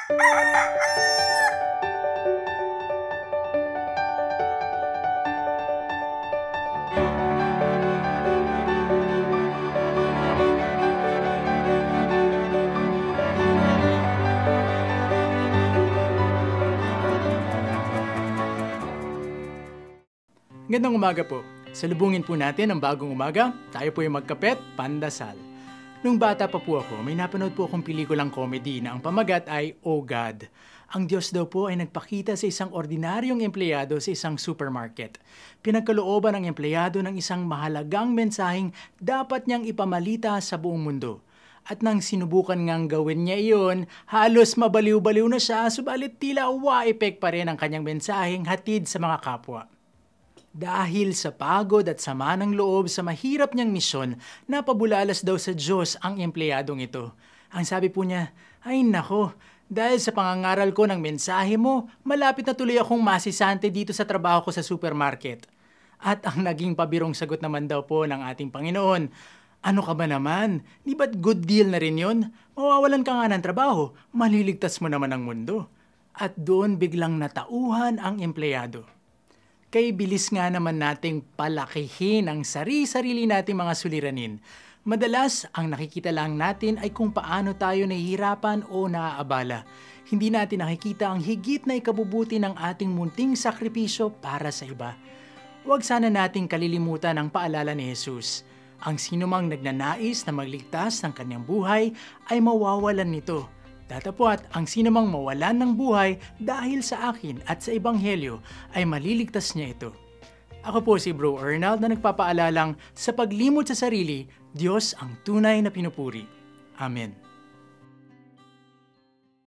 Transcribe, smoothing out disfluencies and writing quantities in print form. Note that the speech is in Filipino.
Gandang umaga po. Salubungin po natin ang bagong umaga. Tayo po yung magkapet, pandasal. Nung bata pa po ako, may napanood po akong pelikulang comedy na ang pamagat ay Oh God. Ang Diyos daw po ay nagpakita sa isang ordinaryong empleyado sa isang supermarket. Pinagkalooban ng empleyado ng isang mahalagang mensaheng dapat niyang ipamalita sa buong mundo. At nang sinubukan ngang gawin niya iyon, halos mabaliw-baliw na siya, subalit tila wa-epek pa rin ang kanyang mensaheng hatid sa mga kapwa. Dahil sa pagod at sama ng loob sa mahirap niyang misyon, napabulalas daw sa Diyos ang empleyadong ito. Ang sabi po niya, ay nako, dahil sa pangangaral ko ng mensahe mo, malapit na tuloy akong masisante dito sa trabaho ko sa supermarket. At ang naging pabirong sagot naman daw po ng ating Panginoon, ano ka ba naman? Di ba't good deal na rin yun? Mawawalan ka nga ng trabaho, maliligtas mo naman ang mundo. At doon biglang natauhan ang empleyado. Kay bilis nga naman nating palakihin ang sarili-sarili nating mga suliranin. Madalas, ang nakikita lang natin ay kung paano tayo nahihirapan o naaabala. Hindi natin nakikita ang higit na ikabubuti ng ating munting sakripisyo para sa iba. Huwag sana nating kalilimutan ang paalala ni Jesus. Ang sinumang nagnanais na magligtas ng kanyang buhay ay mawawalan nito. Datapwat, ang sinumang mawalan ng buhay dahil sa akin at sa Ebanghelyo ay maliligtas niya ito. Ako po si Bro Arnold na nagpapaalalang sa paglimot sa sarili, Diyos ang tunay na pinupuri. Amen.